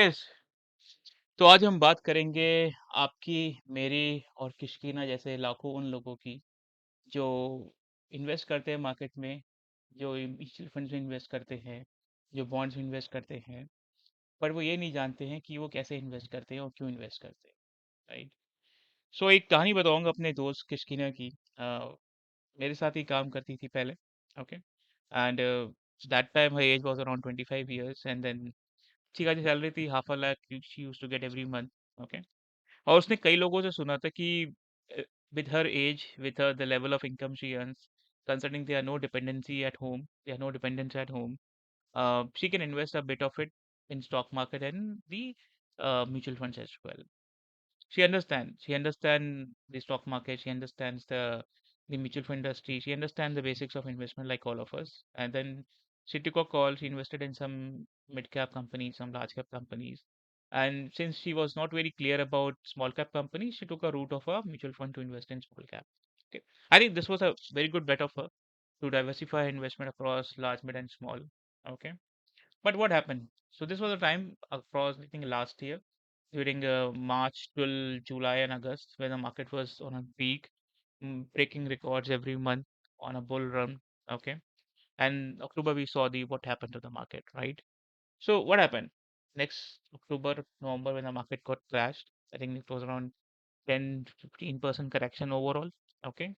Yes, तो आज हम बात करेंगे आपकी, मेरी और किशकीना जैसे लाखों उन लोगों की जो इन्वेस्ट करते हैं मार्केट में, जो म्यूचुअल फंड्स में इन्वेस्ट करते हैं, जो बॉन्ड्स में इन्वेस्ट करते हैं, पर वो ये नहीं जानते हैं कि वो कैसे इन्वेस्ट करते हैं और क्यों इन्वेस्ट करते हैं, राइट? सो एक कहानी बताऊंगा अपने दोस्त किशकीना की। मेरे साथ ही काम करती थी पहले, okay, and that time her age was around 25 years and then अच्छी खासी सैलरी थी, half a lakh she used to get every month, okay. और उसने कई लोगों से सुना था कि with her age, with the level of income she earns, considering there are no dependency at home, there are no dependents at home, she can invest a bit of it in stock market and the mutual funds as well. She understand the stock market, she understands the mutual fund industry, she understands the basics of investment like all of us. And then she took a call, she invested in some mid cap companies, some large cap companies. And since she was not very clear about small cap companies, she took a route of a mutual fund to invest in small cap. Okay. I think this was a very good bet of her to diversify her investment across large, mid, and small. Okay. But what happened? So this was a time across, I think, last year during March till July and August, where the market was on a peak, breaking records every month on a bull run. Okay, and October we saw the what happened to the market, right? So what happened? Next October, November, when the market got crashed, I think it was around 10 to 15% correction overall. Okay,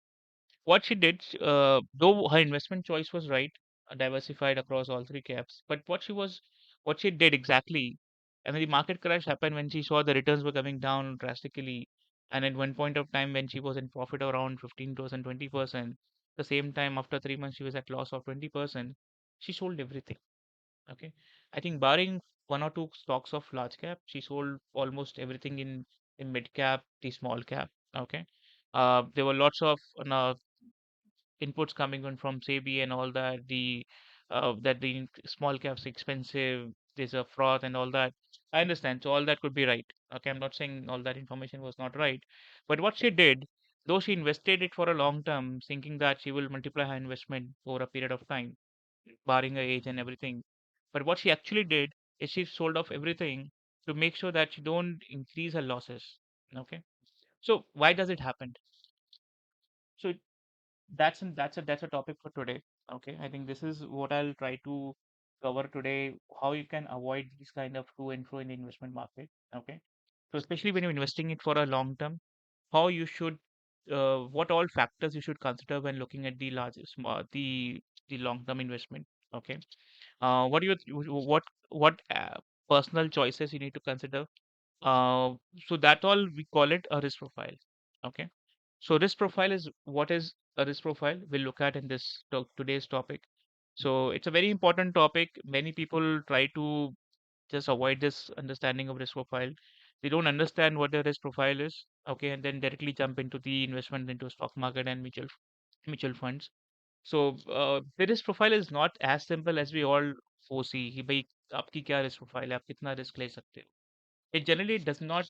what she did, though her investment choice was right, diversified across all three caps, but what she did exactly, and then the market crash happened when she saw the returns were coming down drastically, and at one point of time when she was in profit around 15%, 20%, the same time after 3 months she was at loss of 20%, she sold everything. Okay, I think barring one or two stocks of large cap, she sold almost everything in mid cap, the small cap. Okay, there were lots of inputs coming in from SEBI and all that, that the small caps expensive, there's a fraud and all that. I understand. So all that could be right. Okay, I'm not saying all that information was not right. But what she did, though she invested it for a long term, thinking that she will multiply her investment over a period of time, barring her age and everything. But what she actually did is she sold off everything to make sure that she don't increase her losses. Okay. So why does it happen? So that's a topic for today. Okay, I think this is what I'll try to cover today, how you can avoid these kind of to and fro in the investment market. Okay, so especially when you're investing it for a long term, how you should what all factors you should consider when looking at the the long term investment. Okay, what do what personal choices you need to consider. uh, so that all we call it a risk profile. Okay. So risk profile is what is a risk profile we'll look at in this today's topic. So it's a very important topic. Many people try to just avoid this understanding of risk profile. They don't understand what the risk profile is. Okay, and then directly jump into the investment into stock market and mutual funds. So the risk profile is not as simple as we all foresee कि भाई आपकी क्या risk profile है, आप कितना risk ले सकते हो. It generally does not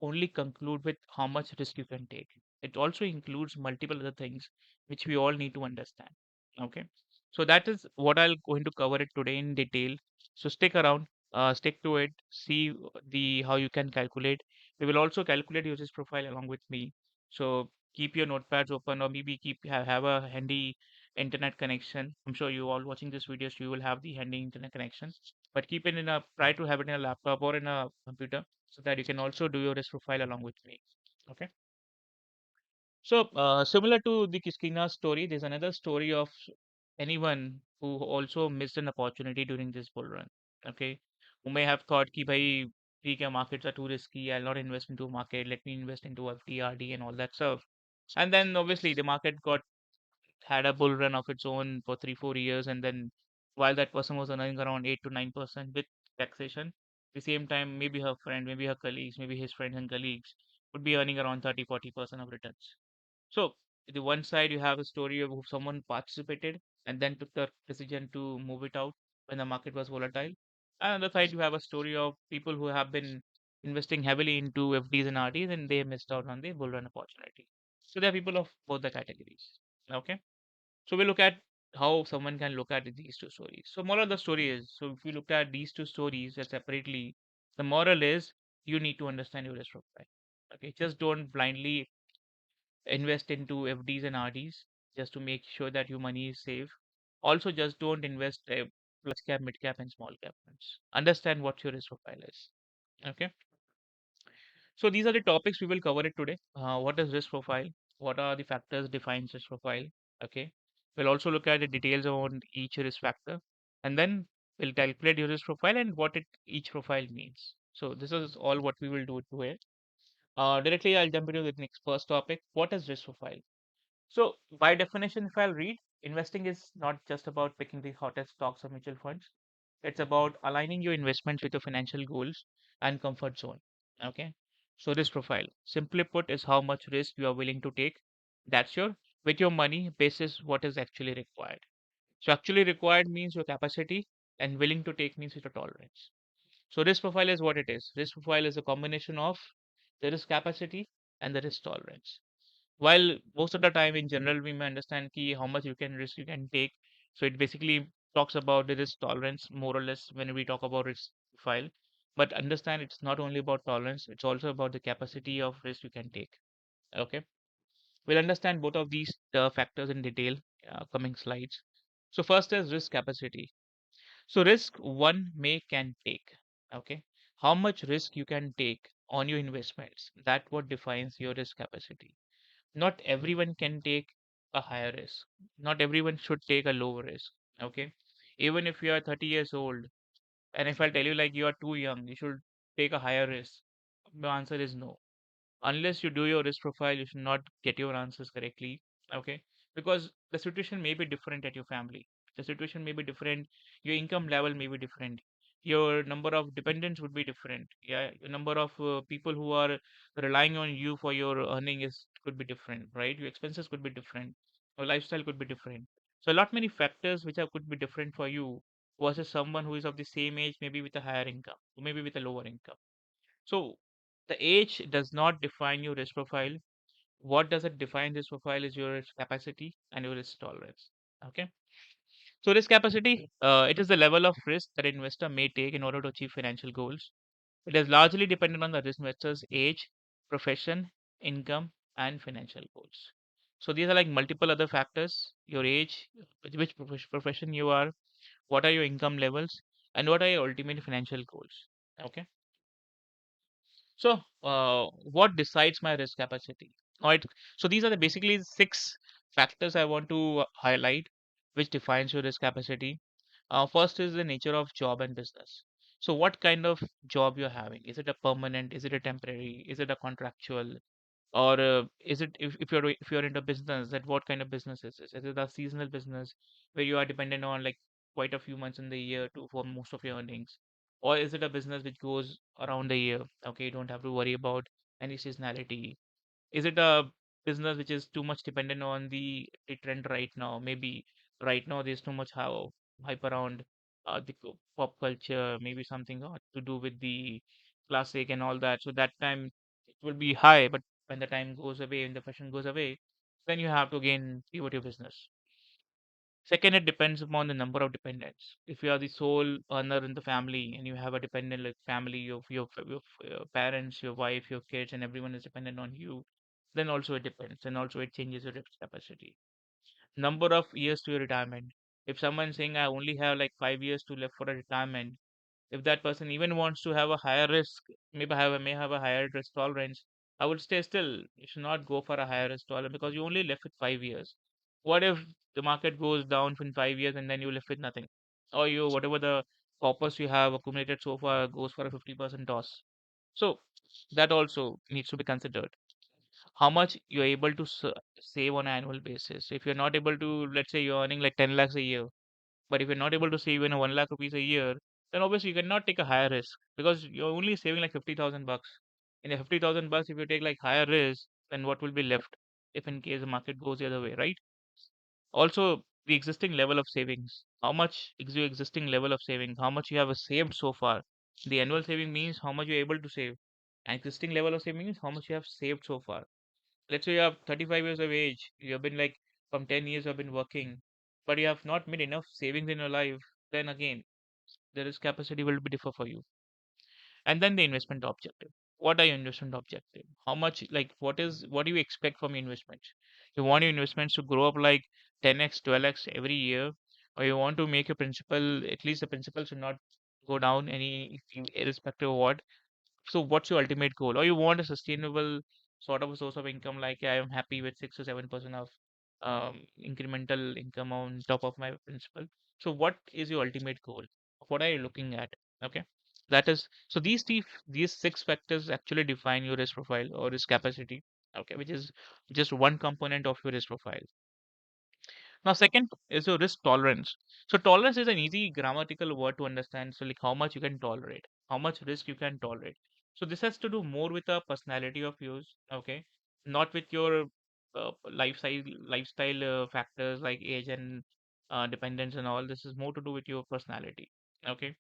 only conclude with how much risk you can take. It also includes multiple other things which we all need to understand. Okay. So that is what I'll going to cover it today in detail. So stick around, stick to it, see the how you can calculate. We will also calculate your risk profile along with me. So keep your notepads open or maybe have a handy internet connection. I'm sure you all watching this video, so you will have the handy internet connection. But keep it in a try to have it in a laptop or in a computer so that you can also do your risk profile along with me. Okay. So similar to the Kiskina story, there's another story of anyone who also missed an opportunity during this bull run. Okay, who may have thought कि भाई ठीक है, markets are too risky, I'll not invest into market, let me invest into FTRD and all that stuff. And then obviously the market got had a bull run of its own for 3 4 years, and then while that person was earning around 8 to 9% with taxation, the same time maybe her friend, maybe her colleagues, maybe his friends and colleagues would be earning around 30 40% of returns. So the one side you have a story of someone participated and then took the decision to move it out when the market was volatile. And on the side you have a story of people who have been investing heavily into FDs and RDs and they missed out on the bull run opportunity. So there are people of both the categories. Okay. So we look at how someone can look at these two stories. So moral of the story is, so if you look at these two stories separately, The moral is you need to understand your risk profile. Okay, just don't blindly invest into FDs and RDs just to make sure that your money is safe. Also, just don't invest large cap, mid cap, and small cap funds. Understand what your risk profile is. Okay. So these are the topics we will cover it today. What is risk profile? What are the factors defines risk profile? Okay. We'll also look at the details on each risk factor, and then we'll calculate your risk profile and what each profile means. So this is all what we will do today. Directly, I'll jump into the next first topic. What is risk profile? So, by definition, if I'll read, investing is not just about picking the hottest stocks or mutual funds. It's about aligning your investments with your financial goals and comfort zone. Okay. So, risk profile, simply put, is how much risk you are willing to take. That's your with your money basis what is actually required. So, actually required means your capacity, and willing to take means your tolerance. So, risk profile is what it is. Risk profile is a combination of the risk capacity and the risk tolerance. While most of the time in general we may understand key how much you can risk you can take. So it basically talks about the risk tolerance more or less when we talk about risk profile. But understand it's not only about tolerance, it's also about the capacity of risk you can take. Okay. We'll understand both of these factors in detail coming slides. So first is risk capacity. So risk one may can take. Okay. How much risk you can take on your investments, that what defines your risk capacity. Not everyone can take a higher risk. Not everyone should take a lower risk. Okay. Even if you are 30 years old, and if I tell you like you are too young, you should take a higher risk. The answer is no. Unless you do your risk profile, you should not get your answers correctly. Okay. Because the situation may be different at your family. The situation may be different. Your income level may be different. Your number of dependents would be different. Yeah. Your number of people who are relying on you for your earning is could be different, right? Your expenses could be different. Your lifestyle could be different. So a lot many factors which are could be different for you versus someone who is of the same age, maybe with a higher income, or maybe with a lower income. So the age does not define your risk profile. What does it define this profile is your risk capacity and your risk tolerance. Okay. So risk capacity, it is the level of risk that an investor may take in order to achieve financial goals. It is largely dependent on the risk investor's age, profession, income, and financial goals. So these are like multiple other factors: your age, which profession you are, what are your income levels, and what are your ultimate financial goals. Okay. So, what decides my risk capacity? All right. So these are the basically six factors I want to highlight, which defines your risk capacity. First is the nature of job and business. So, what kind of job you're having? Is it a permanent? Is it a temporary? Is it a contractual? Or is it if you're into business, that what kind of business is this? Is it a seasonal business where you are dependent on like quite a few months in the year to for most of your earnings? Or is it a business which goes around the year? Okay, you don't have to worry about any seasonality. Is it a business which is too much dependent on the trend right now? Maybe right now there's too much how hype around pop culture, maybe something to do with the classic and all that. So that time it will be high, but when the time goes away, when the fashion goes away, then you have to again pivot your business. Second, it depends upon the number of dependents. If you are the sole earner in the family and you have a dependent like family, your parents, your wife, your kids, and everyone is dependent on you, then also it depends, and also it changes your risk capacity. Number of years to your retirement. If someone's saying I only have like 5 years to left for a retirement, if that person even wants to have a higher risk, may have a higher risk tolerance, I would stay still. You should not go for a higher risk tolerance because you only left with 5 years. What if the market goes down in 5 years and then you left with nothing? Or you whatever the corpus you have accumulated so far goes for a 50% toss. So that also needs to be considered. How much you're able to save on an annual basis. If you're not able to, let's say you're earning like 10 lakhs a year, but if you're not able to save even a 1 lakh rupees a year, then obviously you cannot take a higher risk because you're only saving like 50,000 bucks. In a 50,000 bucks, if you take like higher risk, then what will be left if in case the market goes the other way, right? Also, the existing level of savings. How much is your existing level of saving? How much you have saved so far? The annual saving means how much you're able to save. And existing level of saving means how much you have saved so far. Let's say you have 35 years of age, you have been like from 10 years you've been working, but you have not made enough savings in your life, then again the risk capacity will be differ for you. And then the investment objective. What are your investment objective? How much, like, what do you expect from your investments? You want your investments to grow up like 10x, 12x every year, or you want to make your principal, at least the principal should not go down any irrespective of what. So what's your ultimate goal? Or you want a sustainable sort of a source of income, like I am happy with 6 to 7% of incremental income on top of my principal. So what is your ultimate goal? What are you looking at? Okay. That is, so these six factors actually define your risk profile or risk capacity. Okay, which is just one component of your risk profile. Now, second is your risk tolerance. So, tolerance is an easy grammatical word to understand. So, like how much you can tolerate, how much risk you can tolerate. So, this has to do more with the personality of yours, okay, not with your lifestyle factors like age and dependence and all. This is more to do with your personality, okay.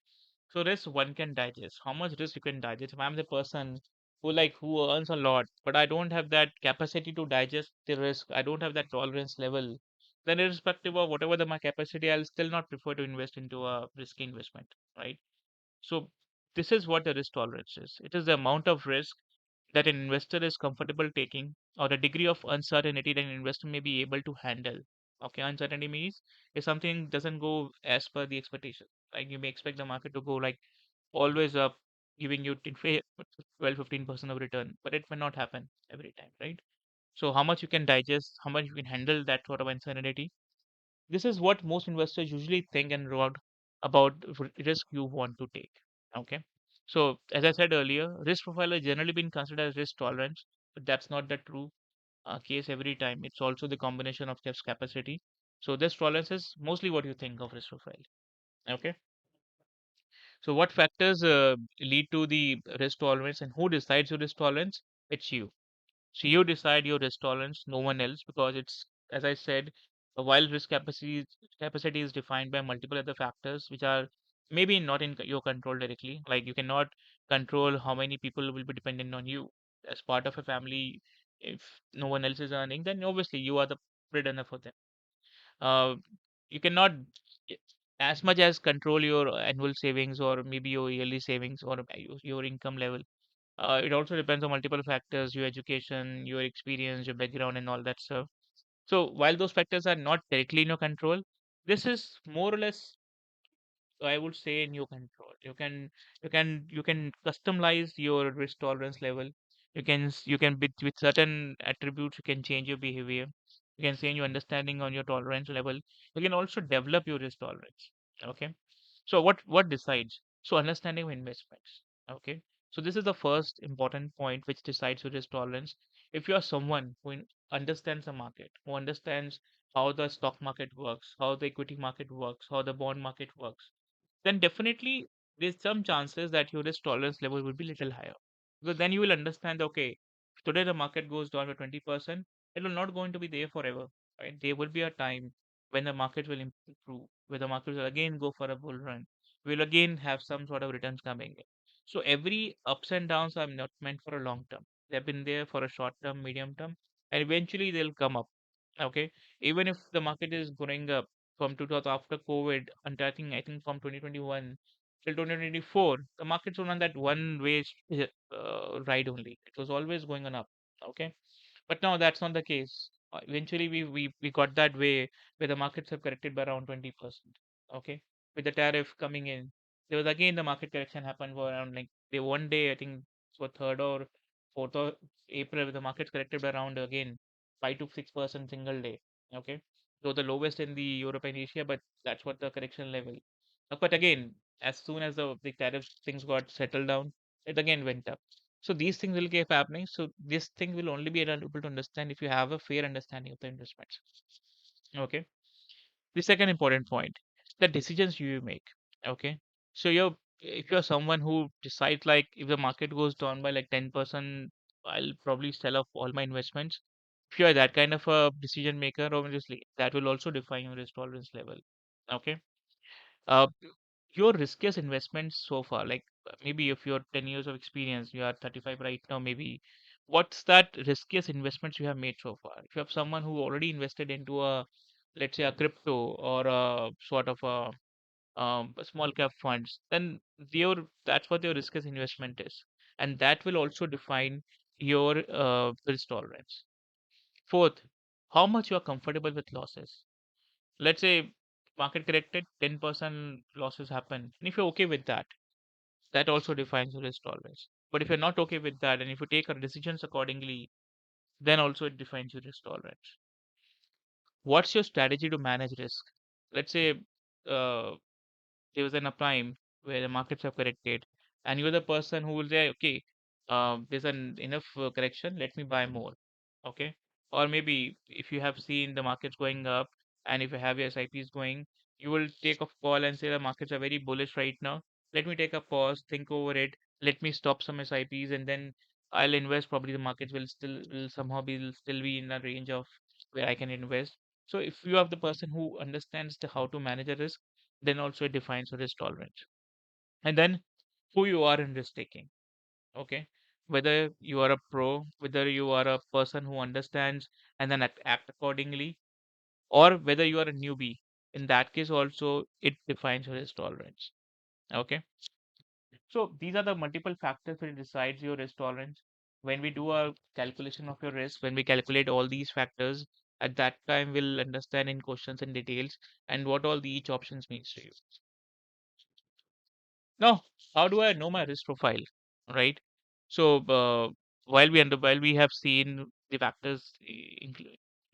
So, risk one can digest. How much risk you can digest? If I'm the person who earns a lot, but I don't have that capacity to digest the risk, I don't have that tolerance level, then irrespective of whatever my capacity, I'll still not prefer to invest into a risky investment, right? So this is what the risk tolerance is. It is the amount of risk that an investor is comfortable taking, or the degree of uncertainty that an investor may be able to handle. Okay, uncertainty means if something doesn't go as per the expectation, like you may expect the market to go like always up, giving you 12, 15% of return, but it may not happen every time, right? So how much you can digest, how much you can handle that sort of uncertainty, this is what most investors usually think and wrote about risk you want to take. Okay. So as I said earlier, risk profile has generally been considered as risk tolerance, but that's not the true case every time. It's also the combination of just capacity. So this tolerance is mostly what you think of risk profile. Okay. So what factors lead to the risk tolerance and who decides your risk tolerance? It's you. So you decide your risk tolerance, no one else, because it's, as I said, while risk capacity is defined by multiple other factors, which are maybe not in your control directly. Like you cannot control how many people will be dependent on you as part of a family. If no one else is earning, then obviously you are the breadwinner for them. Uh, you cannot y- as much as control your annual savings or maybe your yearly savings or your income level. It also depends on multiple factors, your education, your experience, your background, and all that stuff. So while those factors are not directly in your control, this is more or less, I would say, in your control. You can customize your risk tolerance level. You can with certain attributes you can change your behavior. You can change your understanding on your tolerance level. You can also develop your risk tolerance. Okay. So what decides? So understanding of investments. Okay. So this is the first important point which decides your risk tolerance. If you are someone who understands the market, who understands how the stock market works, how the equity market works, how the bond market works, then definitely there's some chances that your risk tolerance level will be little higher. Because then you will understand, okay, if today the market goes down by 20%, it will not going to be there forever. Right? There will be a time when the market will improve, where the market will again go for a bull run. We'll again have some sort of returns coming in. So every ups and downs are not meant for a long term. They've been there for a short term, medium term, and eventually they'll come up. Okay. Even if the market is going up from 2000 after COVID until I think from 2021 till 2024, the markets were on that one way ride only. It was always going on up. Okay. But now that's not the case. Eventually, we got that way where the markets have corrected by around 20%. Okay, with the tariff coming in, there was again the market correction happened for around like the one day. I think for 3rd or 4th of April, the markets corrected by around again 5 to 6% single day. Okay, so the lowest in the Europe and Asia, but that's what the correction level. But again, as soon as the tariff things got settled down, it again went up. So these things will keep happening. So this thing will only be able to understand if you have a fair understanding of the investments. Okay. The second important point, the decisions you make. Okay. So if you're someone who decides like if the market goes down by like 10%, I'll probably sell off all my investments. If you're that kind of a decision maker, obviously that will also define your risk tolerance level. Okay. Uh, your riskiest investments so far, like maybe if you're 10 years of experience, you are 35 right now, maybe what's that riskiest investments you have made so far? If you have someone who already invested into a, let's say, a crypto or a sort of a small cap funds, then your that's what your risk as investment is, and that will also define your risk tolerance. Fourth, how much you are comfortable with losses. Let's say market corrected, 10% losses happen, and if you're okay with that, that also defines your risk tolerance. But if you're not okay with that, and if you take our decisions accordingly, then also it defines your risk tolerance. What's your strategy to manage risk? Let's say uh, there was an uptime where the markets have corrected, and you're the person who will say, okay, there's an enough correction, let me buy more. Okay. Or maybe if you have seen the markets going up, and if you have your SIPs going, you will take a call and say the markets are very bullish right now, let me take a pause, think over it, let me stop some SIPs, and then I'll invest. Probably the markets will somehow be still be in a range of where I can invest. So if you are the person who understands how to manage a risk, then also it defines your risk tolerance. And then who you are in risk taking. Okay. Whether you are a pro, whether you are a person who understands and then act accordingly, or whether you are a newbie. In that case, also it defines your risk tolerance. Okay. So these are the multiple factors which decides your risk tolerance. When we do a calculation of your risk, when we calculate all these factors, at that time we'll understand in questions and details and what all the each options means to you. Now, how do I know my risk profile? Right. So while we have seen the factors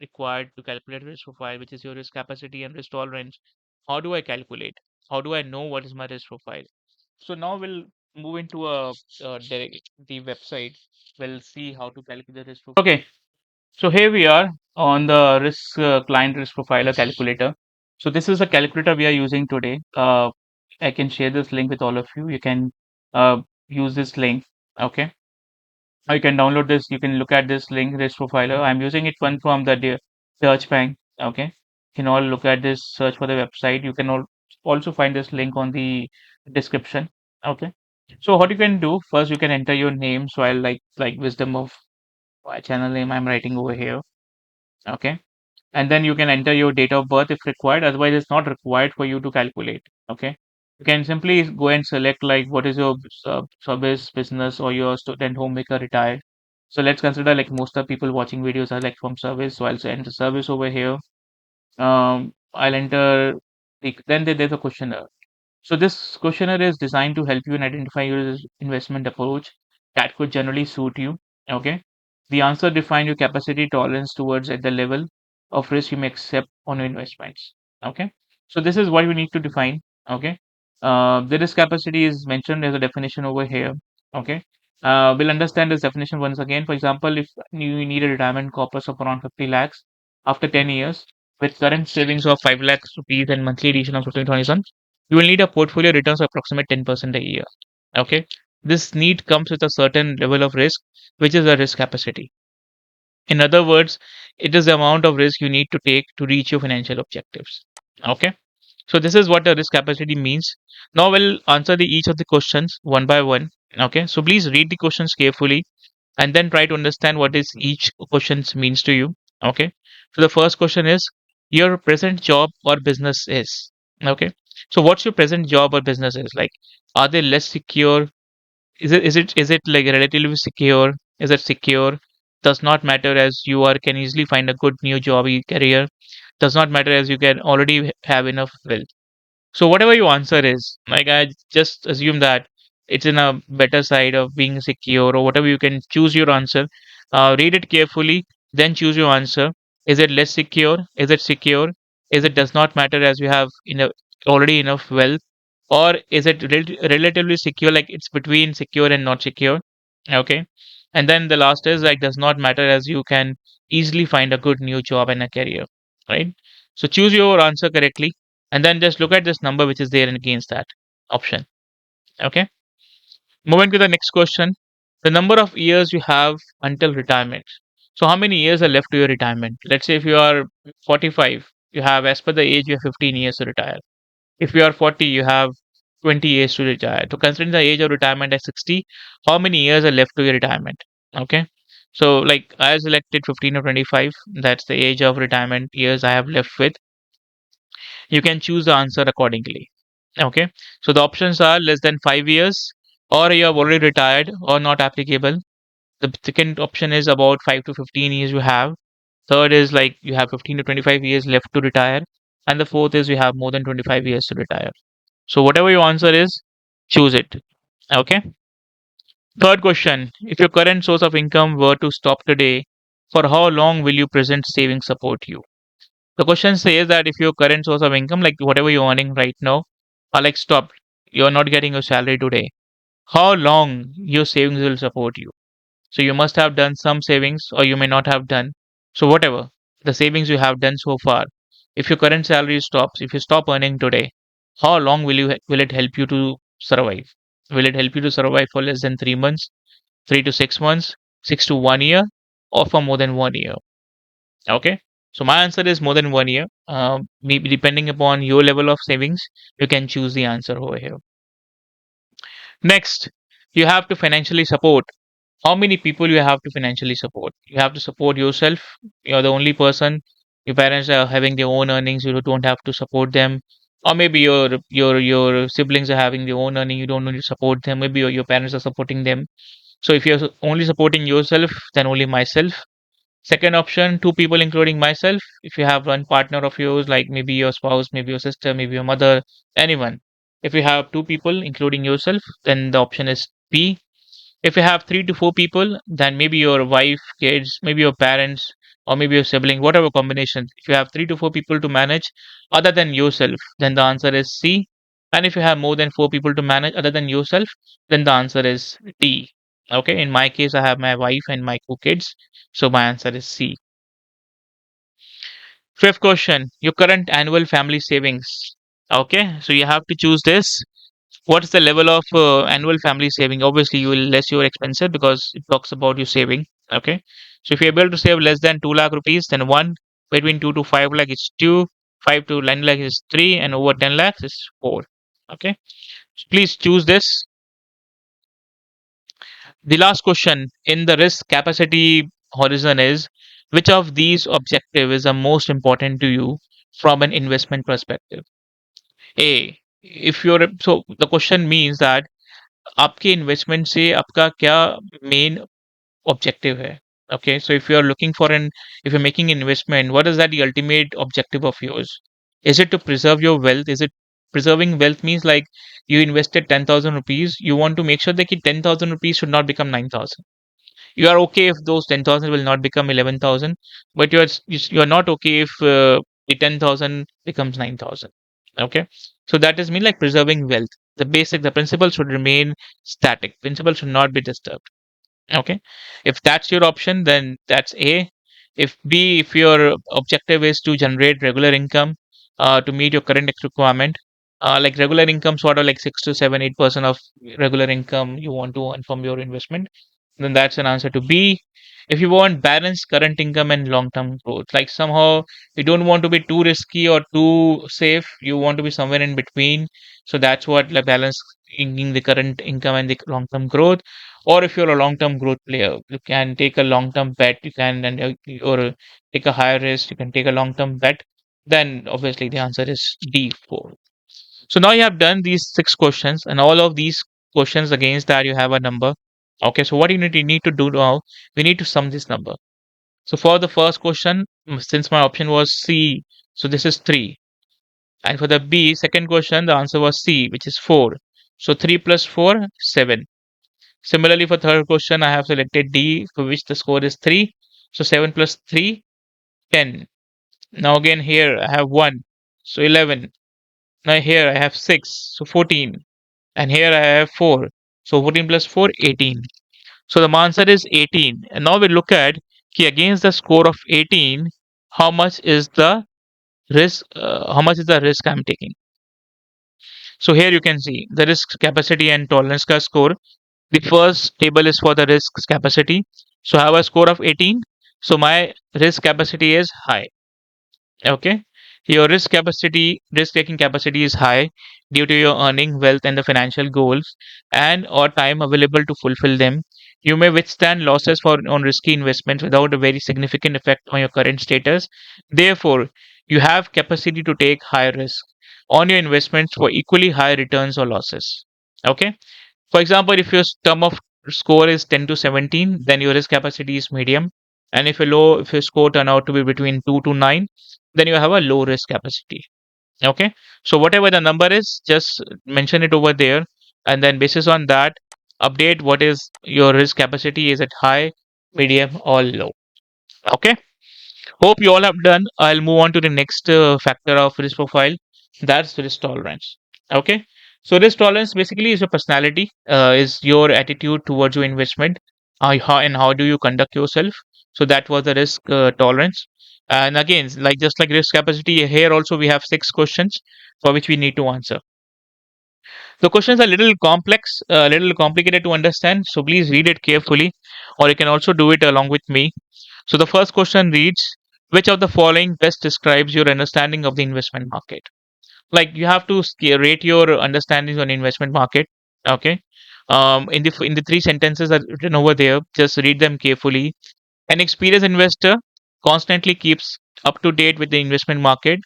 required to calculate risk profile, which is your risk capacity and risk tolerance, how do I calculate? How do I know what is my risk profile? So now we'll move into the website. We'll see how to calculate the risk profile. Okay, so here we are on the risk client risk profiler calculator. So this is a calculator we are using today. I can share this link with all of you. You can use this link. Okay, or you can download this. You can look at this link, risk profiler. I'm using it one from the Deutsche Bank. Okay, you can all look at this. Search for the website. You can also find this link on the description. Okay. So what you can do first, you can enter your name. So I like wisdom of my channel name. I'm writing over here. Okay, and then you can enter your date of birth if required, otherwise it's not required for you to calculate. Okay, you can simply go and select like what is your service business or your student homemaker retired. So let's consider like most of the people watching videos are like from service, so I'll enter service over here. I'll enter there's a questionnaire. So this questionnaire is designed to help you in identify your investment approach that could generally suit you. Okay. The answer define your capacity tolerance towards at the level of risk you may accept on your investments. Okay. So this is what you need to define. Okay. The risk capacity is mentioned as a definition over here. Okay. We'll understand this definition once again. For example, if you need a retirement corpus of around 50 lakhs after 10 years with current savings of 5 lakhs rupees and monthly addition of 15,000, you will need a portfolio returns of approximately 10% a year. Okay. This need comes with a certain level of risk, which is a risk capacity. In other words, it is the amount of risk you need to take to reach your financial objectives. Okay. So this is what a risk capacity means. Now we'll answer each of the questions one by one. Okay. So please read the questions carefully and then try to understand what is each questions means to you. Okay. So the first question is your present job or business is. Okay. So what's your present job or business is like? Are they less secure? Is it like relatively secure? Is it secure? Does not matter as you are can easily find a good new job career. Does not matter as you can already have enough wealth. So whatever your answer is, like I just assume that it's in a better side of being secure or whatever. You can choose your answer. Read it carefully, then choose your answer. Is it less secure? Is it secure? Is it does not matter as you have already enough wealth? Or is it relatively secure, like it's between secure and not secure? Okay. And then the last is like does not matter as you can easily find a good new job and a career, right? So choose your answer correctly and then just look at this number which is there and against that option. Okay. Moving to the next question, the number of years you have until retirement. So how many years are left to your retirement? Let's say if you are 45, you have, as per the age, you have 15 years to retire. If you are 40, you have 20 years to retire. So considering the age of retirement at 60, how many years are left to your retirement? Okay. So like I selected 15 or 25. That's the age of retirement years I have left with. You can choose the answer accordingly. Okay, so the options are less than 5 years, or you have already retired, or not applicable. The second option is about 5 to 15 years you have. Third is like you have 15 to 25 years left to retire. And the fourth is you have more than 25 years to retire. So whatever your answer is, choose it. Okay. Third question, if your current source of income were to stop today, for how long will your present savings support you? The question says that if your current source of income, like whatever you're earning right now, are like stopped, you're not getting your salary today, how long your savings will support you? So you must have done some savings or you may not have done. So whatever the savings you have done so far, if your current salary stops, if you stop earning today, how long will it help you to survive? Will it help you to survive for less than 3 months, 3 to 6 months, 6 to 1 year, or for more than 1 year? Okay. So my answer is more than 1 year. Maybe depending upon your level of savings, you can choose the answer over here. Next, you have to financially support. How many people you have to financially support? You have to support yourself. You're the only person. Your parents are having their own earnings, you don't have to support them. Or maybe your siblings are having their own earning, you don't need to support them. Maybe your parents are supporting them. So if you're only supporting yourself, then only myself. Second option, two people including myself. If you have one partner of yours, like maybe your spouse, maybe your sister, maybe your mother, anyone. If you have two people including yourself, then the option is B. If you have 3 to 4 people, then maybe your wife, kids, maybe your parents, or maybe your sibling, whatever combination. If you have 3 to 4 people to manage other than yourself, then the answer is C. And if you have more than 4 people to manage other than yourself, then the answer is D. Okay, in my case, I have my wife and my 2 kids, so my answer is C. Fifth question, your current annual family savings. Okay, so you have to choose this. What's the level of annual family saving? Obviously, you will less your expenses because it talks about your saving. Okay, so if you're able to save less than 2 lakh rupees, then one, between 2 to 5 lakh is two, 5 to 9 lakh is three, and over 10 lakhs is four. Okay, so please choose this. The last question in the risk capacity horizon is, which of these objective is the most important to you from an investment perspective? A, if you're so the question means that आपके investment से आपका क्या main objective है. Okay, so if you are looking for an if you're making investment, what is that the ultimate objective of yours? Is it to preserve your wealth? Is it preserving wealth means like you invested 10,000 rupees, you want to make sure that 10,000 rupees should not become 9,000. You are okay if those 10,000 will not become 11,000, but you're not okay if the 10,000 becomes 9,000. Okay, so that is mean like preserving wealth. The principle should remain static. Principle should not be disturbed. Okay, if that's your option, then that's A. If B, if your objective is to generate regular income to meet your current requirement, like regular income, sort of like 6 to 7, 8% of regular income you want to earn from your investment, then that's an answer to B. If you want balanced current income and long-term growth, like somehow you don't want to be too risky or too safe, you want to be somewhere in between. So that's what like balance in the current income and the long-term growth. Or if you're a long-term growth player, you can take a long-term bet. You can and or take a higher risk. You can take a long-term bet. Then obviously the answer is D4. So now you have done these 6 questions, and all of these questions against that you have a number. Okay, so what you need to do now, we need to sum this number. So for the first question, since my option was C, so this is 3. And for the B, second question, the answer was C, which is 4. So 3 plus 4, 7. Similarly, for third question, I have selected D, for which the score is 3. So 7 plus 3, 10. Now again here I have 1, so 11. Now here I have 6, so 14. And here I have 4. So 14 plus 4, 18. So the answer is 18. And now we look at against the score of 18, how much is the risk I'm taking. So here you can see the risk capacity and tolerance ka score. The first table is for the risk capacity. So I have a score of 18. So my risk capacity is high. Okay. Your risk taking capacity is high due to your earning, wealth, and the financial goals and or time available to fulfill them. You may withstand losses for on risky investments without a very significant effect on your current status. Therefore, you have capacity to take higher risk on your investments for equally high returns or losses. Okay. For example, if your term of score is 10 to 17, then your risk capacity is medium. And if your score turn out to be between 2 to 9, then you have a low risk capacity. Okay. So whatever the number is, just mention it over there. And then basis on that, update what is your risk capacity. Is it high, medium, or low? Okay. Hope you all have done. I'll move on to the next factor of risk profile. That's risk tolerance. Okay. So risk tolerance basically is your personality, is your attitude towards your investment, and how do you conduct yourself. So that was the risk tolerance. And again, like just like risk capacity, here also we have 6 questions for which we need to answer. The questions are a little complex, a little complicated to understand. So please read it carefully, or you can also do it along with me. So the first question reads, which of the following best describes your understanding of the investment market? Like you have to rate your understandings on investment market. Okay. In the 3 sentences that are written over there, just read them carefully. An experienced investor constantly keeps up to date with the investment market,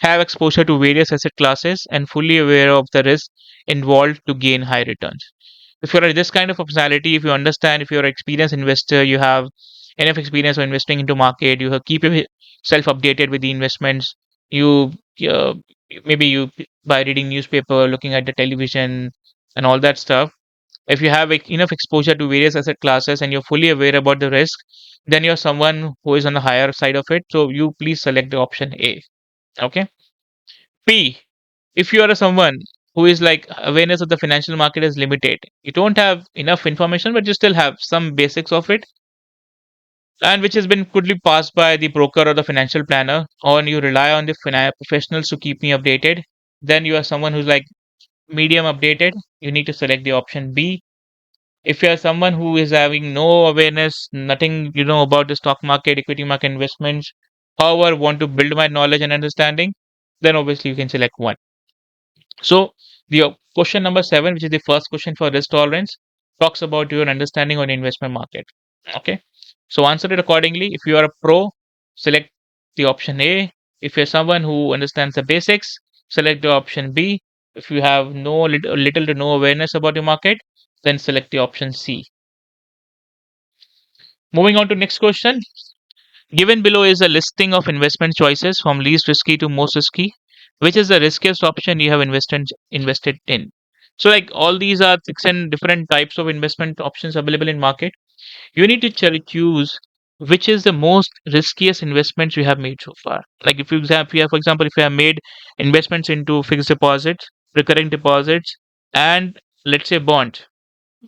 have exposure to various asset classes, and fully aware of the risk involved to gain high returns. If you're this kind of personality, if you understand, if you're an experienced investor, you have enough experience of investing into market, keep yourself updated with the investments. You uh, maybe you by reading newspaper, looking at the television, and all that stuff. If you have enough exposure to various asset classes and you're fully aware about the risk, then you're someone who is on the higher side of it. So you please select the option A. Okay. B, if you are someone who is like awareness of the financial market is limited, you don't have enough information, but you still have some basics of it, and which has been could be passed by the broker or the financial planner, or you rely on the professionals to keep me updated, then you are someone who's like medium updated. You need to select the option B. If you are someone who is having no awareness, nothing about the stock market, equity market investments, however, want to build my knowledge and understanding, then obviously you can select one. So the question number 7, which is the first question for risk tolerance, talks about your understanding on investment market. Okay. So answer it accordingly. If you are a pro, select the option A. If you're someone who understands the basics, select the option B. If you have no little to no awareness about the market, then select the option C. Moving on to next question. Given below is a listing of investment choices from least risky to most risky. Which is the riskiest option you have invested in? So like all these are 6 and different types of investment options available in market. You need to choose which is the most riskiest investments you have made so far. Like if you have, for example, if you have made investments into fixed deposits, recurring deposits, and let's say bonds,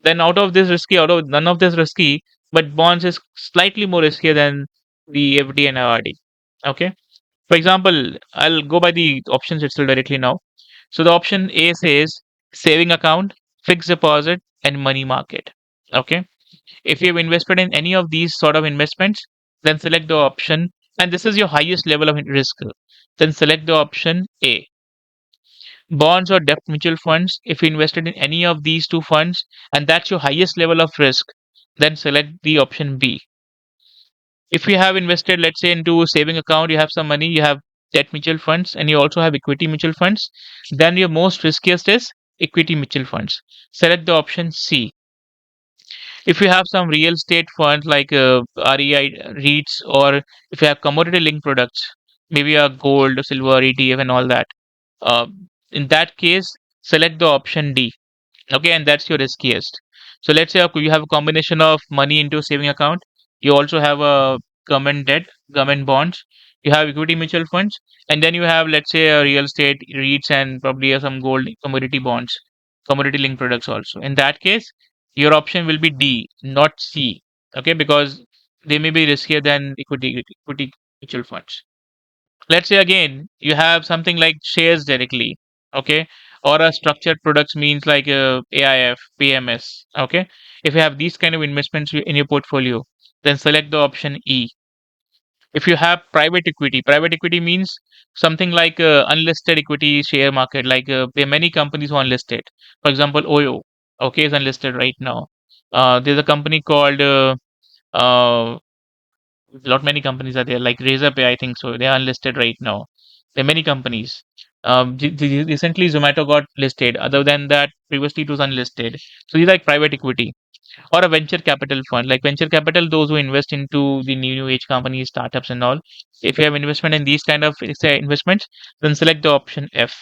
then out of none of this risky, but bonds is slightly more riskier than the FD and RD. Okay. For example, I'll go by the options itself directly now. So the option A says saving account, fixed deposit, and money market. Okay. If you've invested in any of these sort of investments, then select the option, and this is your highest level of risk. Then select the option A. Bonds or debt mutual funds, if you invested in any of these two funds, and that's your highest level of risk, then select the option B. If you have invested, let's say, into a saving account, you have some money, you have debt mutual funds, and you also have equity mutual funds, then your most riskiest is equity mutual funds. Select the option C. If you have some real estate funds like REI, REITs, or if you have commodity linked products, maybe a gold, silver, ETF, and all that, uh, in that case, select the option D. Okay, and that's your riskiest. So let's say you have a combination of money into a saving account. You also have a government debt, government bonds. You have equity mutual funds, and then you have, let's say, a real estate REITs and probably some gold commodity bonds, commodity linked products also. In that case, your option will be D, not C. Okay, because they may be riskier than equity mutual funds. Let's say again you have something like shares directly. Okay, or a structured products means like AIF, PMS. Okay, if you have these kind of investments in your portfolio, then select the option E. If you have private equity means something like unlisted equity share market, like there are many companies who are unlisted. For example, Oyo, okay, is unlisted right now. There's a company called lot many companies are there, like Razorpay, I think so. They are unlisted right now. There are many companies. Recently, Zomato got listed. Other than that, previously it was unlisted. So these are like private equity or a venture capital fund. Like venture capital, those who invest into the new age companies, startups, and all. If you have investment in these kind of say, investments, then select the option F.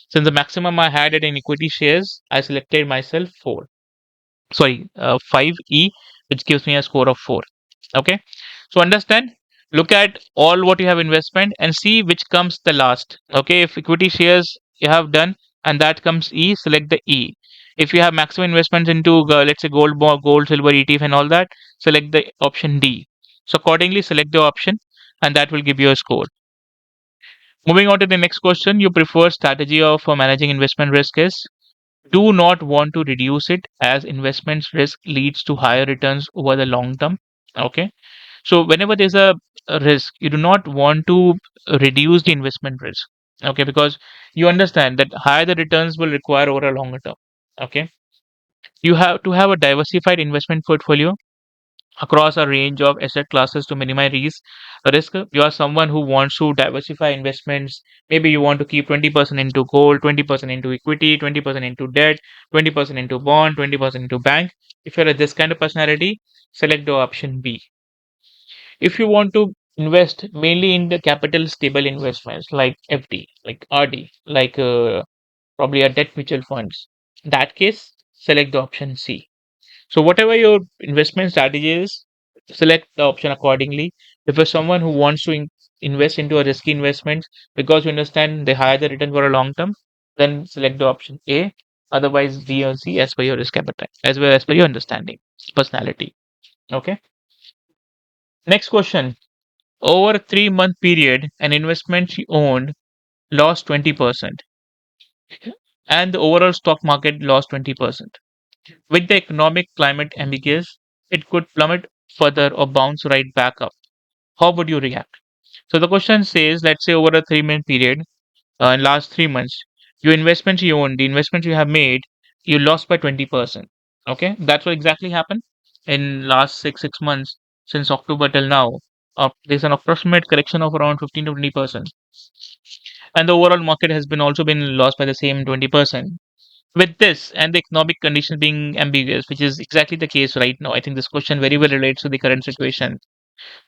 Since the maximum I had it in equity shares, I selected myself 4. Sorry, 5E, which gives me a score of 4. Okay. So understand, look at all what you have investment and see which comes the last. Okay. If equity shares you have done and that comes E, select the E. If you have maximum investments into, let's say, gold, silver, ETF, and all that, select the option D. So accordingly, select the option and that will give you a score. Moving on to the next question, you prefer strategy of managing investment risk is do not want to reduce it as investments risk leads to higher returns over the long term. Okay. So whenever there's a risk, you do not want to reduce the investment risk. Okay, because you understand that higher the returns will require over a longer term. Okay. You have to have a diversified investment portfolio across a range of asset classes to minimize risk. You are someone who wants to diversify investments. Maybe you want to keep 20% into gold, 20% into equity, 20% into debt, 20% into bond, 20% into bank. If you're this kind of personality, select the option B. If you want to invest mainly in the capital stable investments like FD, like RD, like probably a debt mutual funds, in that case, select the option C. So whatever your investment strategy is, select the option accordingly. If you're someone who wants to invest into a risky investment because you understand they higher the return for a long term, then select the option A. Otherwise, B or C as per your risk appetite, as well as per your understanding, personality. Okay. Next question. Over a 3 month period, an investment she owned lost 20%, and the overall stock market lost 20%. With the economic climate ambiguous, it could plummet further or bounce right back up. How would you react? So the question says, let's say over a 3 month period, in last 3 months, your investments you own, the investments you have made, you lost by 20%. Okay, that's what exactly happened in last six months since October till now. There's an approximate correction of around 15 to 20%, and the overall market has been also been lost by the same 20%. With this and the economic conditions being ambiguous, which is exactly the case right now, I think this question very well relates to the current situation.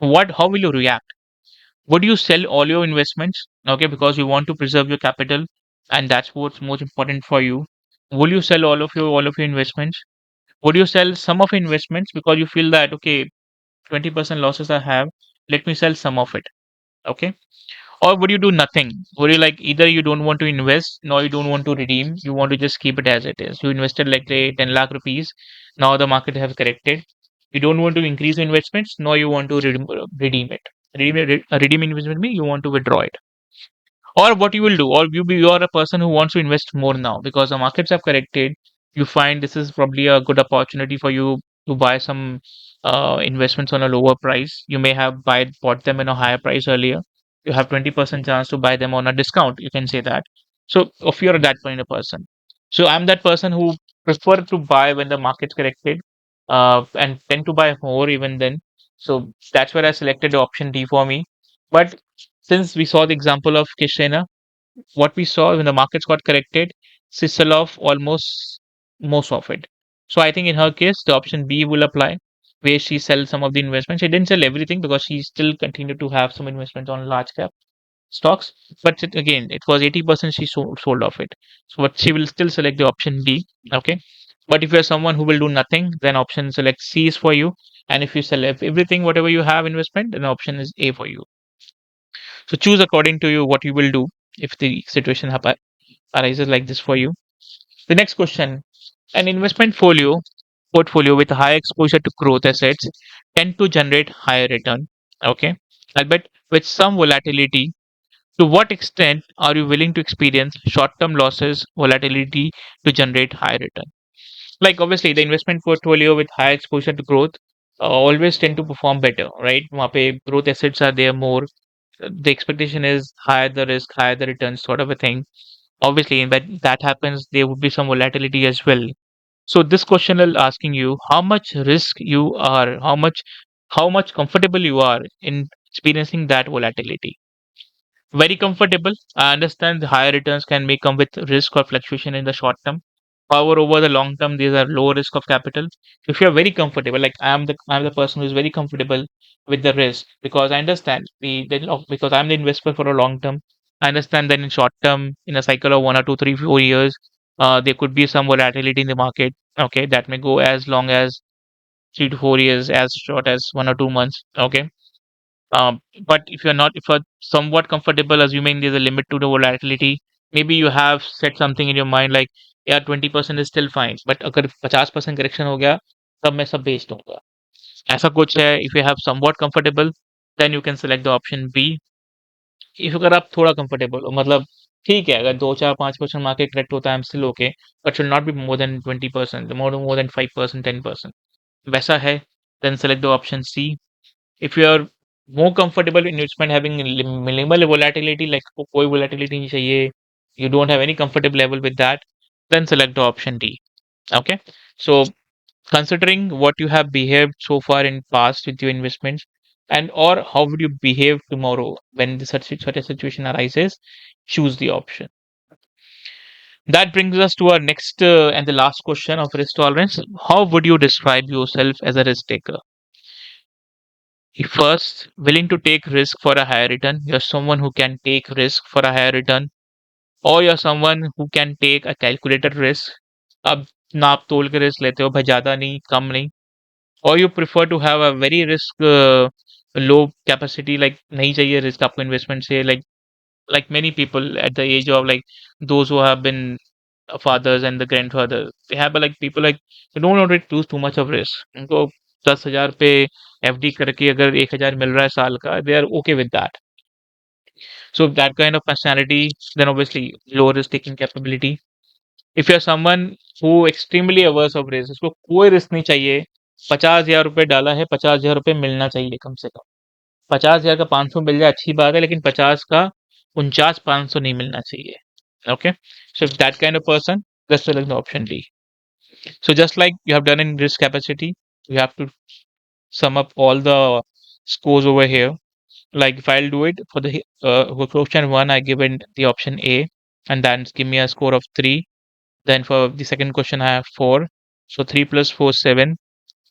How will you react? Would you sell all your investments, okay, because you want to preserve your capital, and that's what's most important for you? Will you sell all of your investments? Would you sell some of your investments because you feel that okay, 20% losses I have, let me sell some of it, okay? Or would you do nothing? Would you like either you don't want to invest, nor you don't want to redeem, you want to just keep it as it is. You invested like say 10 lakh rupees, now the market has corrected. You don't want to increase your investments, nor you want to redeem it. Redeem investment means you want to withdraw it. Or what you will do, or you are a person who wants to invest more now because the markets have corrected. You find this is probably a good opportunity for you to buy some investments on a lower price. You may have bought them in a higher price earlier. You have 20% chance to buy them on a discount, you can say that. So if you're that kind of person, so I'm that person who prefer to buy when the market's corrected, and tend to buy more even then. So that's where I selected the option D for me. But since we saw the example of Kishena, what we saw when the markets got corrected, she sell off almost most of it. So I think in her case, the option B will apply, where she sells some of the investments. She didn't sell everything because she still continued to have some investments on large cap stocks. But again, it was 80% she sold off it. So but she will still select the option B. Okay. But if you're someone who will do nothing, then option select C is for you. And if you sell everything, whatever you have investment, then option is A for you. So choose according to you what you will do if the situation arises like this for you. The next question: an investment portfolio with high exposure to growth assets tend to generate higher return. Okay, albeit with some volatility. To what extent are you willing to experience short-term losses, volatility to generate high return? Like obviously, the investment portfolio with high exposure to growth always tend to perform better, right? वहाँ पे growth assets are there more, the expectation is higher the risk, higher the return, sort of a thing. Obviously, when that happens, there would be some volatility as well. So this question is asking you how much risk you are, how much comfortable you are in experiencing that volatility. Very comfortable. I understand the higher returns can may come with risk or fluctuation in the short term. However, over the long term, these are low risk of capital. If you are very comfortable, like I'm the person who is very comfortable with the risk because I understand because I'm the investor for a long term. I understand that in short term, in a cycle of 1 or 2, 3, 4 years, there could be some volatility in the market. Okay, that may go as long as 3 to 4 years, as short as 1 or 2 months. Okay, but if you're somewhat comfortable assuming there's a limit to the volatility, maybe you have set something in your mind like, yeah, 20% is still fine, but अगर 50% correction हो गया तब मैं सब बेच दूंगा, ऐसा कुछ है. If you have somewhat comfortable, then you can select the option B. If अगर आप थोड़ा comfortable हो, मतलब ठीक है, अगर 2, 4, 5% मार्केट करेक्ट होता है, I'm still okay, but should not be more than 20%, more than 5%, 10%, वैसा है, then select the option C. If you are more comfortable in investment having minimal volatility, like कोई volatility नहीं चाहिए, you don't have any comfortable level with that, then select the option D. Okay, so considering what you have behaved so far in past with your investments, and or how would you behave tomorrow when such a situation arises, choose the option. That brings us to our next and the last question of risk tolerance. How would you describe yourself as a risk taker? First, willing to take risk for a higher return. You're someone who can take risk for a higher return, or you're someone who can take a calculated risk. अब नाप तोल के risk लेते हो भाई, ज्यादा नहीं कम नहीं. Or you prefer to have a very risk low capacity, like नहीं चाहिए रिस्क आपको इन्वेस्टमेंट से, like many people at the age of like those who have been fathers and the grandfathers, they have like people like they don't want to lose too much of risk. उनको 10,000 पे FD करके अगर 1,000 मिल रहा है साल का, they are okay with that. So that kind of personality, then obviously low risk taking capability. If you are someone who extremely averse of risk, उसको कोई रिस्क नहीं चाहिए, 50,000 रुपये डाला है, 50,000 रुपये मिलना चाहिए कम से कम. 50,000 का 500 मिल जाए अच्छी बात है, लेकिन 50 का 49,500 नहीं मिलना चाहिए. Okay, so if that kind of person, just select the option D. So just like you have done in risk capacity, you have to sum up all the scores over here. Like if I'll do it for question one, I given the option A, and then give me a score of 3. Then for the second question, I have 4. So 3 plus 4, 7.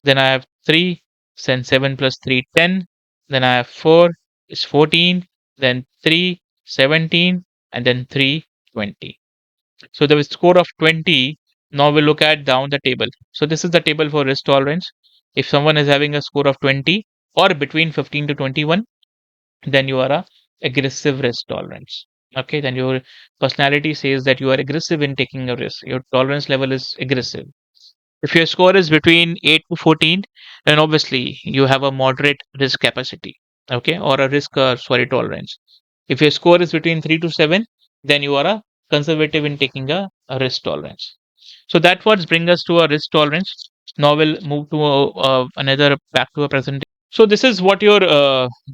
Then I have 3. Then 7 plus 3, 10. Then I have 4 is 14. Then 3, 17. And then 3, 20. So the score of 20. Now we look at down the table. So this is the table for risk tolerance. If someone is having a score of 20 or between 15 to 21, then you are a aggressive risk tolerance. Okay, then your personality says that you are aggressive in taking a risk. Your tolerance level is aggressive. If your score is between 8 to 14, then obviously you have a moderate risk capacity. Okay, or a risk sorry tolerance. If your score is between 3 to 7, then you are a conservative in taking a risk tolerance. So that what brings us to a risk tolerance. Now we'll move to another back to a presentation. So this is what your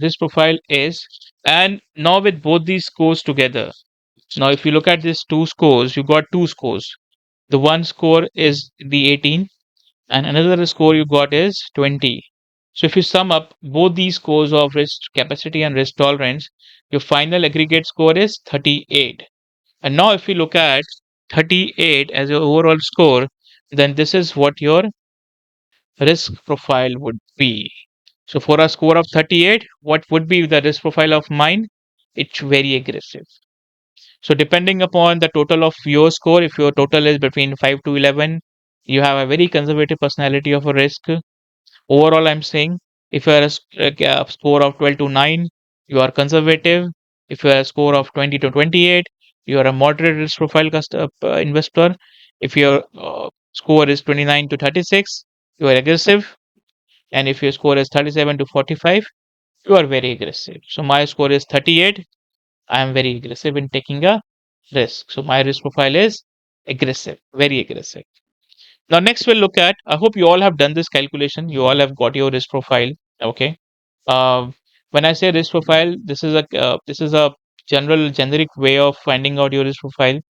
risk profile is, and now with both these scores together, now if you look at these two scores, you got two scores. The one score is the 18, and another score you got is 20. So if you sum up both these scores of risk capacity and risk tolerance, your final aggregate score is 38. And now if you look at 38 as your overall score, then this is what your risk profile would be. So for a score of 38, what would be the risk profile of mine? It's very aggressive. So depending upon the total of your score, if your total is between 5 to 11, you have a very conservative personality of a risk. Overall, I'm saying if you are a score of 12 to 9, you are conservative. If you are a score of 20 to 28, you are a moderate risk profile investor. If your score is 29 to 36, you are aggressive. And if your score is 37 to 45, you are very aggressive. So my score is 38. I am very aggressive in taking a risk. So my risk profile is aggressive, very aggressive. Now next we'll look at, I hope you all have done this calculation. You all have got your risk profile. Okay. When I say risk profile, this is a generic way of finding out your risk profile.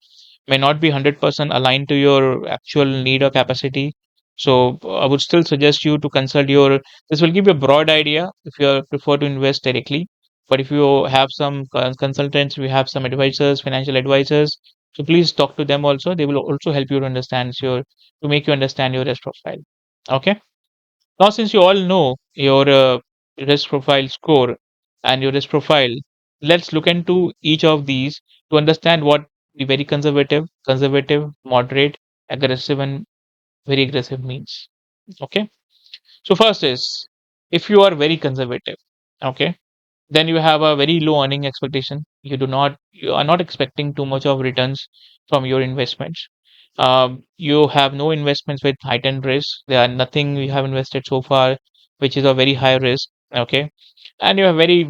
May not be 100% aligned to your actual need or capacity. So I would still suggest you to consult your. This will give you a broad idea if you prefer to invest directly. But if you have some consultants, we have some advisors, financial advisors, so please talk to them also. They will also help you to understand your to make you understand your risk profile. Okay. Now, since you all know your risk profile score and your risk profile, let's look into each of these to understand what the very conservative, moderate, aggressive, and very aggressive means. Okay. So first is if you are very conservative, okay, then you have a very low earning expectation. You are not expecting too much of returns from your investments. You have no investments with heightened risk. There are nothing you have invested so far which is a very high risk. Okay, and you have very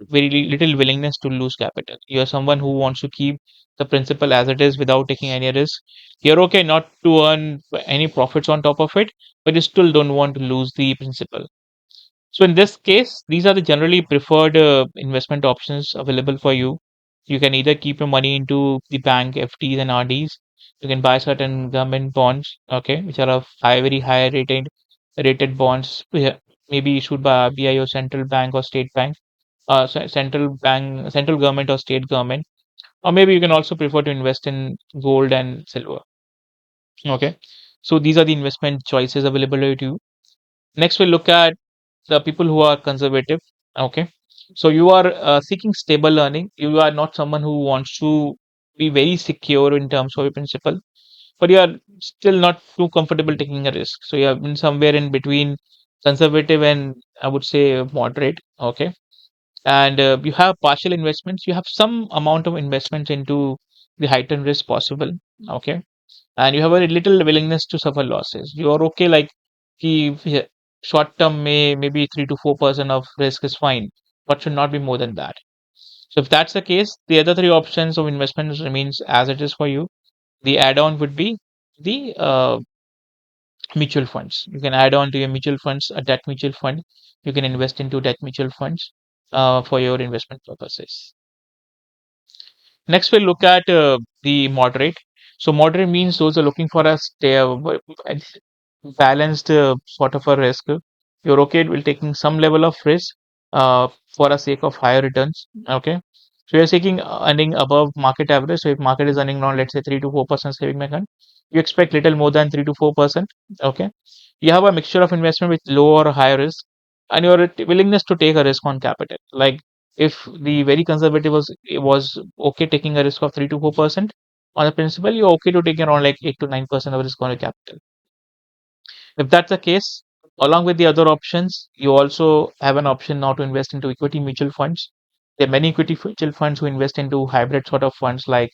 little willingness to lose capital. You are someone who wants to keep the principal as it is without taking any risk. You're okay not to earn any profits on top of it, but you still don't want to lose the principal. So in this case, these are the generally preferred investment options available for you. You can either keep your money into the bank FTs and RDs. You can buy certain government bonds, okay, which are of very high rated bonds, maybe issued by RBI or central bank or state bank, central government or state government. Or maybe you can also prefer to invest in gold and silver. Okay, so these are the investment choices available to you. Next, we'll look at the people who are conservative. Okay, so you are seeking stable earning. You are not someone who wants to be very secure in terms of your principal, but you are still not too comfortable taking a risk. So you have been somewhere in between conservative and I would say moderate. Okay, and you have partial investments. You have some amount of investments into the heightened risk possible. Okay, and you have a little willingness to suffer losses. You are okay, like short term maybe 3 to 4% of risk is fine, but should not be more than that. So if that's the case, the other three options of investments remains as it is for you. The add-on would be the mutual funds. You can add on to your mutual funds a debt mutual fund. You can invest into debt mutual funds for your investment purposes. Next, we'll look at the moderate. So moderate means those are looking for a balanced sort of a risk. You're okay with taking some level of risk for a sake of higher returns. Okay. So you're seeking earning above market average. So if market is earning around, let's say 3 to 4% saving account, you expect little more than 3 to 4%. Okay. You have a mixture of investment with low or high risk, and your willingness to take a risk on capital. Like if the very conservative was okay taking a risk of 3 to 4% on the principal, you're okay to take around like 8 to 9% of risk on your capital. If that's the case, along with the other options, you also have an option now to invest into equity mutual funds. There are many equity mutual funds who invest into hybrid sort of funds like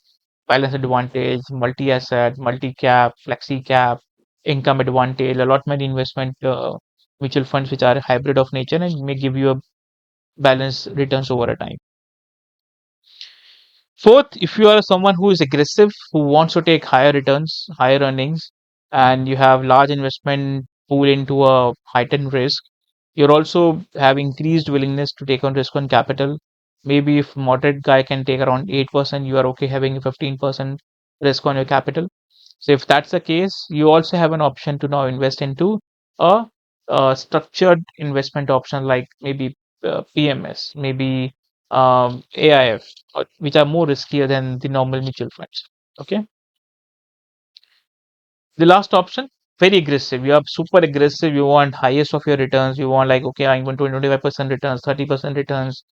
balance advantage, multi-asset, multi-cap, flexi-cap, income advantage, a lot many investment mutual funds which are hybrid of nature and may give you a balanced returns over a time. Fourth, if you are someone who is aggressive, who wants to take higher returns, higher earnings, and you have large investment pool into a heightened risk, you're also have increased willingness to take on risk on capital. Maybe if moderate guy can take around 8%, you are okay having 15% risk on your capital. So if that's the case, you also have an option to now invest into a, a structured investment option like maybe PMS, maybe AIF, which are more riskier than the normal mutual funds. Okay. The last option, very aggressive. You are super aggressive. You want highest of your returns. You want like, okay, I want 25% returns, 30% returns.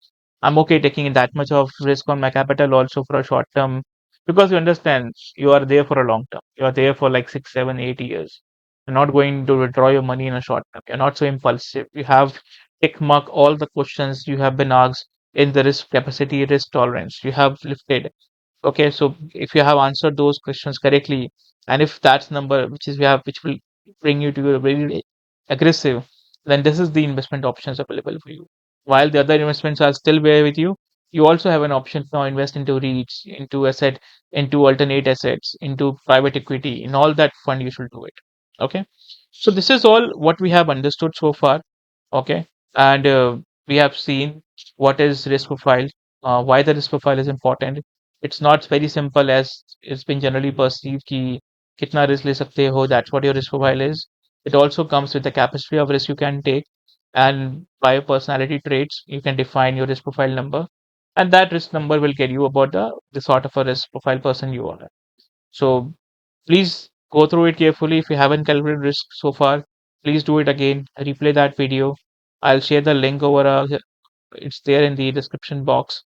I'm okay taking that much of risk on my capital also for a short term because you understand you are there for a long term. You are there for like 6, 7, 8 years. You're not going to withdraw your money in a short term. You're not so impulsive. You have tick mark all the questions you have been asked in the risk capacity, risk tolerance. You have lifted. Okay, so if you have answered those questions correctly, and if that's number which is we have which will bring you to a very aggressive, then this is the investment options available for you. While the other investments are still there with you, you also have an option to now invest into REITs, into alternate assets, into private equity. In all that fund, you should do it. Okay, so this is all what we have understood so far. Okay, and we have seen what is risk profile, why the risk profile is important. It's not very simple as it's been generally perceived कि कितना risk ले सकते हो, that's what your risk profile is. It also comes with the capacity of risk you can take. And by personality traits, you can define your risk profile number, and that risk number will tell you about the sort of a risk profile person you are. So please go through it carefully. If you haven't calculated risk so far, please do it again. Replay that video. I'll share the link over. It's there in the description box.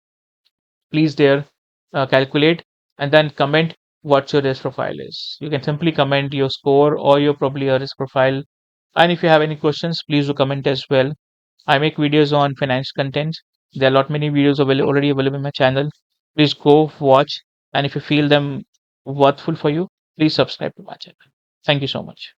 Please there calculate and then comment what your risk profile is. You can simply comment your score or your probably a risk profile. And if you have any questions, please do comment as well. I make videos on finance content. There are a lot many videos already available in my channel. Please go watch, and if you feel them worthful for you, please subscribe to my channel. Thank you so much.